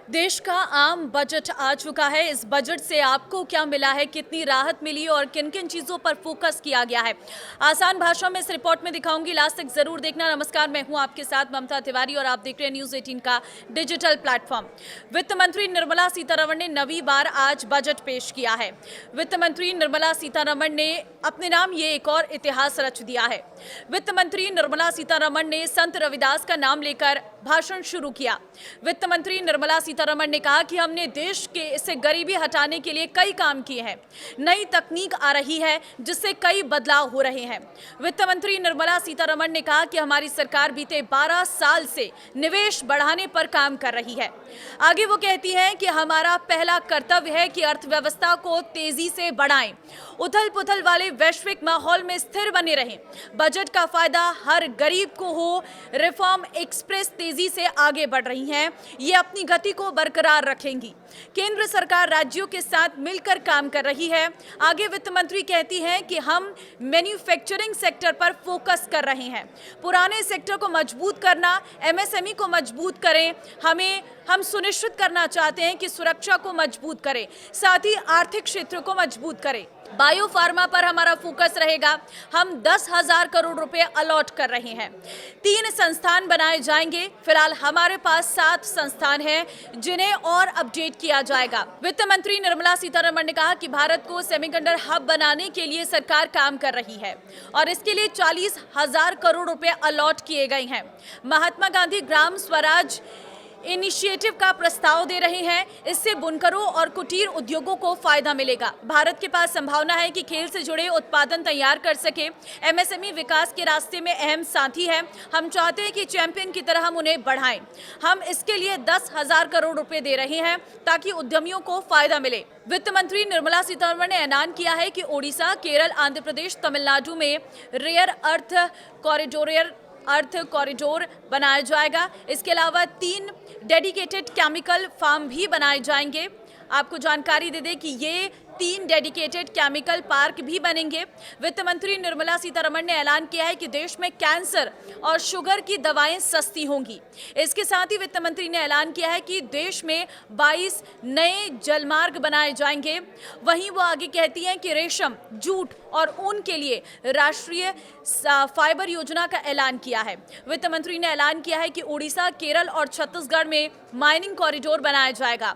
देश का आम बजट आ चुका है। इस बजट से आपको क्या मिला है, कितनी राहत मिली और किन किन चीजों पर फोकस किया गया है, आसान भाषा में इस रिपोर्ट में दिखाऊंगी। लास्ट तक जरूर देखना। नमस्कार, मैं हूं आपके साथ ममता तिवारी और आप देख रहे हैं न्यूज 18 का डिजिटल प्लेटफॉर्म। वित्त मंत्री निर्मला सीतारमण ने नवी बार आज बजट पेश किया है। वित्त मंत्री निर्मला सीतारमण ने अपने नाम ये एक और इतिहास रच दिया है। वित्त मंत्री निर्मला सीतारमण ने संत रविदास का नाम लेकर भाषण शुरू किया। वित्त मंत्री निर्मला सीतारमण ने कहा कि हमने देश के से गरीबी हटाने के लिए कई काम किए हैं। नई तकनीक आ रही है जिससे कई बदलाव हो रहे हैं। वित्त मंत्री निर्मला सीतारमण ने कहा कि हमारी सरकार बीते 12 साल से निवेश बढ़ाने पर काम कर रही है। आगे वो कहती है कि हमारा पहला कर्तव्य है कि अर्थव्यवस्था को तेजी से बढ़ाएं, उथल पुथल वाले वैश्विक माहौल में स्थिर बने रहें। बजट का फायदा हर गरीब को हो। रिफॉर्म एक्सप्रेस तेजी से आगे बढ़ रही हैं। ये अपनी गति को बरकरार रखेंगी। केंद्र सरकार राज्यों के साथ मिलकर काम कर रही है। आगे वित्त मंत्री कहती हैं कि हम मैन्युफैक्चरिंग सेक्टर पर फोकस कर रहे हैं। पुराने सेक्टर को मजबूत करना, एमएसएमई को मजबूत करें। हम सुनिश्चित करना चाहते हैं कि सुरक्षा को मजबूत करें, साथ ही आर्थिक क्षेत्र को मजबूत करें। बायो फार्मा पर हमारा फोकस रहेगा। हम 10,000 करोड़ रुपए अलॉट कर रहे हैं। 3 संस्थान बनाए जाएंगे। फिलहाल हमारे पास 7 संस्थान हैं जिन्हें और अपडेट किया जाएगा। वित्त मंत्री निर्मला सीतारमण ने कहा कि भारत को सेमीकंडक्टर हब बनाने के लिए सरकार काम कर रही है और इसके लिए 40,000 करोड़ रुपए अलॉट किए गए हैं। महात्मा गांधी ग्राम स्वराज इनिशिएटिव का प्रस्ताव दे रहे हैं। इससे बुनकरों और कुटीर उद्योगों को फायदा मिलेगा। भारत के पास संभावना है कि खेल से जुड़े उत्पादन तैयार कर सके। एमएसएमई विकास के रास्ते में अहम साथी है। हम चाहते हैं कि चैंपियन की तरह हम उन्हें बढ़ाएं। हम इसके लिए 10,000 करोड़ रुपए दे रहे हैं ताकि उद्यमियों को फायदा मिले। वित्त मंत्री निर्मला सीतारमण ने ऐलान किया है कि ओडिशा, केरल, आंध्र प्रदेश, तमिलनाडु में रेयर अर्थ कॉरिडोर बनाया जाएगा। इसके अलावा 3 डेडिकेटेड केमिकल फार्म भी बनाए जाएंगे। आपको जानकारी दे दें कि ये 3 डेडिकेटेड केमिकल पार्क भी बनेंगे। वित्त मंत्री निर्मला सीतारमण ने ऐलान किया है कि देश में कैंसर और शुगर की दवाएं सस्ती होंगी। इसके साथ ही वित्त मंत्री ने ऐलान किया है कि देश में 22 नए जलमार्ग बनाए जाएंगे। वहीं वो आगे कहती हैं कि रेशम, जूट और ऊन के लिए राष्ट्रीय फाइबर योजना का ऐलान किया है। वित्त मंत्री ने ऐलान किया है कि ओडिशा, केरल और छत्तीसगढ़ में माइनिंग कॉरिडोर बनाया जाएगा।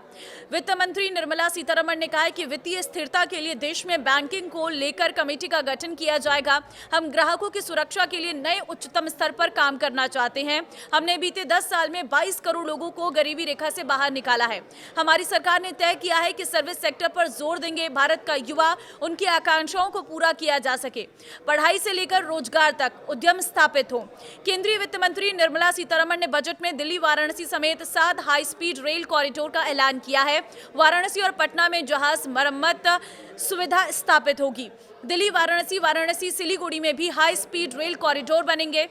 वित्त मंत्री निर्मला सीतारमण ने कहा है कि वित्तीय स्थिरता के लिए देश में बैंकिंग को लेकर कमेटी का गठन किया जाएगा। हम ग्राहकों की सुरक्षा के लिए नए उच्चतम स्तर पर काम करना चाहते हैं। हमने बीते 10 साल में 22 करोड़ लोगों को गरीबी रेखा से बाहर निकाला है। हमारी सरकार ने तय किया है कि सर्विस सेक्टर पर जोर देंगे। भारत का युवा, उनकी आकांक्षाओं को पूरा किया जा सके। पढ़ाई से लेकर रोजगार तक उद्यम स्थापित हो। केंद्रीय वित्त मंत्री निर्मला सीतारमण ने बजट में दिल्ली, वाराणसी समेत 7 हाई स्पीड रेल कॉरिडोर का ऐलान किया है। वाराणसी और पटना में जहाज मरम्मत सुविधा स्थापित होगी। दिल्ली, वाराणसी, सिलीगुड़ी में भी हाई स्पीड रेल कॉरिडोर बनेंगे।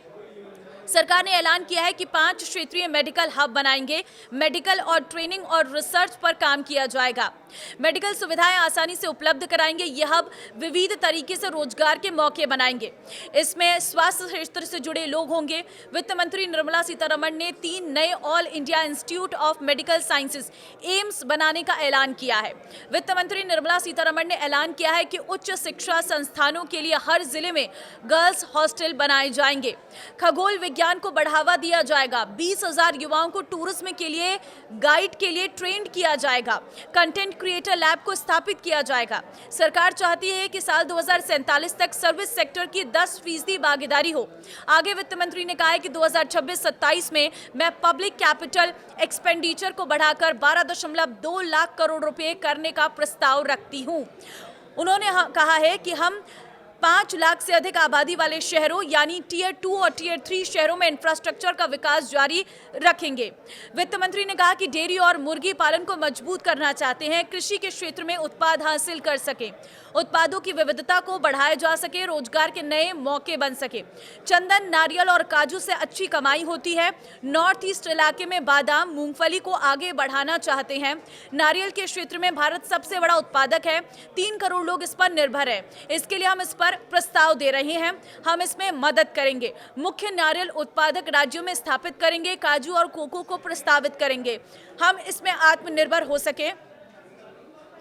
सरकार ने ऐलान किया है कि 5 क्षेत्रीय मेडिकल हब बनाएंगे। मेडिकल और ट्रेनिंग और रिसर्च पर काम किया जाएगा। मेडिकल सुविधाएं आसानी से उपलब्ध कराएंगे। यह हब विविध तरीके से रोजगार के मौके बनाएंगे। इसमें स्वास्थ्य क्षेत्र से जुड़े लोग होंगे। वित्त मंत्री निर्मला सीतारमण ने 3 नए all India institute of medical sciences AIIMS बनाने का ऐलान किया है। वित्त मंत्री निर्मला सीतारमण ने ऐलान किया है कि उच्च शिक्षा संस्थानों के लिए हर जिले में गर्ल्स हॉस्टल बनाए जाएंगे। खगोल विज्ञान को बढ़ावा दिया जाएगा। 20,000 युवाओं को टूरिज्म के लिए गाइड के लिए ट्रेंड किया जाएगा। कंटेंट क्रिएटर लैब को स्थापित किया जाएगा। सरकार चाहती है कि साल 2047 तक सर्विस सेक्टर की 10% भागीदारी हो। आगे वित्त मंत्री ने कहा है कि 2026-27 में मैं पब्लिक कैपिटल एक्सपेंडिचर को बढ़ाकर 12.2 लाख करोड़ रुपए करने का प्रस्ताव रखती हूं। उन्होंने कहा है कि हम 5 लाख से अधिक आबादी वाले शहरों यानी टियर 2 और टियर 3 शहरों में इंफ्रास्ट्रक्चर का विकास जारी रखेंगे। वित्त मंत्री ने कहा कि डेयरी और मुर्गी पालन को मजबूत करना चाहते हैं। कृषि के क्षेत्र में उत्पाद हासिल कर सके, उत्पादों की विविधता को बढ़ाया जा सके, रोजगार के नए मौके बन सके। चंदन, नारियल और काजू से अच्छी कमाई होती है। नॉर्थ ईस्ट इलाके में बादाम, मूंगफली को आगे बढ़ाना चाहते हैं। नारियल के क्षेत्र में भारत सबसे बड़ा उत्पादक है। 3 करोड़ लोग इस पर निर्भर है। इसके लिए हम इस पर पर प्रस्ताव दे रहे हैं। हम इसमें मदद करेंगे। मुख्य नारियल उत्पादक राज्यों में स्थापित करेंगे। काजू और कोको को प्रस्तावित करेंगे। हम इसमें आत्मनिर्भर हो सके।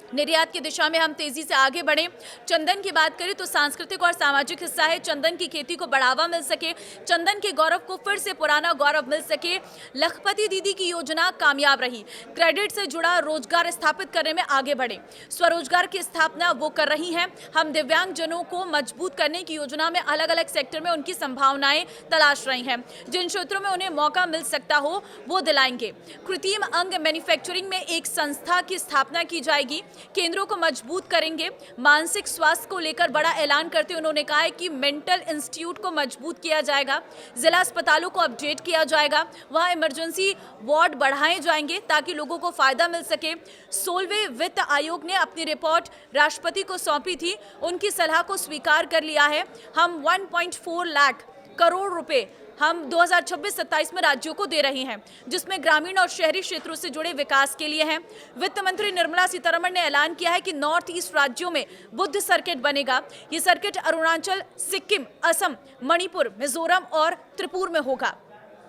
निर्यात की दिशा में हम तेजी से आगे बढ़ें। चंदन की बात करें तो सांस्कृतिक और सामाजिक हिस्सा है। चंदन की खेती को बढ़ावा मिल सके, चंदन के गौरव को फिर से पुराना गौरव मिल सके। लखपति दीदी की योजना कामयाब रही। क्रेडिट से जुड़ा रोजगार स्थापित करने में आगे बढ़े। स्वरोजगार की स्थापना वो कर रही हैं। हम दिव्यांग जनों को मजबूत करने की योजना में अलग अलग सेक्टर में उनकी संभावनाएं तलाश रही हैं। जिन क्षेत्रों में उन्हें मौका मिल सकता हो वो दिलाएंगे। कृत्रिम अंग मैन्युफैक्चरिंग में एक संस्था की स्थापना की जाएगी। केंद्रों को मजबूत करेंगे। मानसिक स्वास्थ्य को लेकर बड़ा ऐलान करते हुए उन्होंने कहा है कि मेंटल इंस्टीट्यूट को मजबूत किया जाएगा। जिला अस्पतालों को अपडेट किया जाएगा। वहां इमरजेंसी वार्ड बढ़ाए जाएंगे ताकि लोगों को फायदा मिल सके। 16वें वित्त आयोग ने अपनी रिपोर्ट राष्ट्रपति को सौंपी थी। उनकी सलाह को स्वीकार कर लिया है। हम 1.4 लाख करोड़ रुपए हम 2026-27 में राज्यों को दे रहे हैं, जिसमें ग्रामीण और शहरी क्षेत्रों से जुड़े विकास के लिए हैं। वित्त मंत्री निर्मला सीतारमण ने ऐलान किया है कि नॉर्थ ईस्ट राज्यों में बुद्ध सर्किट बनेगा। ये सर्किट अरुणाचल, सिक्किम, असम, मणिपुर, मिजोरम और त्रिपुरा में होगा।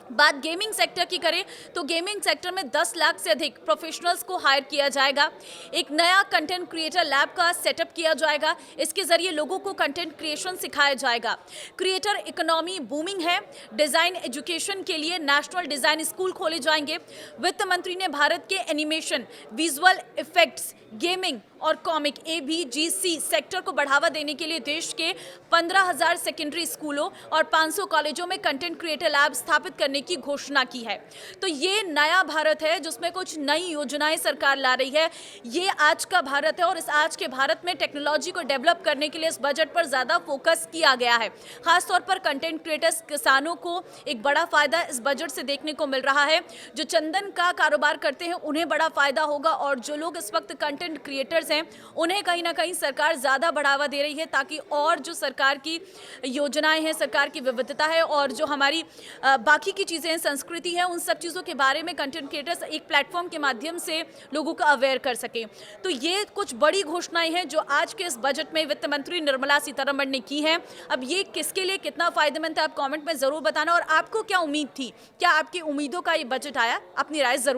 बात गेमिंग सेक्टर की करें तो गेमिंग सेक्टर में 10 लाख से अधिक प्रोफेशनल्स को हायर किया जाएगा। एक नया कंटेंट क्रिएटर लैब का सेटअप किया जाएगा। इसके जरिए लोगों को कंटेंट क्रिएशन सिखाया जाएगा। क्रिएटर इकोनॉमी बूमिंग है। डिजाइन एजुकेशन के लिए नेशनल डिजाइन स्कूल खोले जाएंगे। वित्त मंत्री ने भारत के एनिमेशन, विजुअल इफेक्ट्स, गेमिंग और कॉमिक ABGC सेक्टर को बढ़ावा देने के लिए देश के 15,000 सेकेंडरी स्कूलों और 500 कॉलेजों में कंटेंट क्रिएटर लैब स्थापित करने की घोषणा की है। तो ये नया भारत है जिसमें कुछ नई योजनाएं सरकार ला रही है। ये आज का भारत है और इस आज के भारत में टेक्नोलॉजी को डेवलप करने के लिए इस बजट पर ज़्यादा फोकस किया गया है। खासतौर पर कंटेंट क्रिएटर्स, किसानों को एक बड़ा फायदा इस बजट से देखने को मिल रहा है। जो चंदन का कारोबार करते हैं उन्हें बड़ा फायदा होगा और जो लोग इस वक्त कंटेंट क्रिएटर्स हैं उन्हें कहीं ना कहीं सरकार ज़्यादा बढ़ावा दे रही है ताकि और जो सरकार की योजनाएं हैं, सरकार की विविधता है और जो हमारी बाकी की चीज़ें हैं, संस्कृति है, उन सब चीज़ों के बारे में कंटेंट क्रिएटर्स एक प्लेटफॉर्म के माध्यम से लोगों को अवेयर कर सके। तो ये कुछ बड़ी घोषणाएं हैं जो आज के इस बजट में वित्त मंत्री निर्मला सीतारमण ने की हैं। अब ये किसके लिए कितना फायदेमंद है आप कमेंट में ज़रूर बताना और आपको क्या उम्मीद थी, क्या आपकी उम्मीदों का ये बजट आया? अपनी राय ज़रूर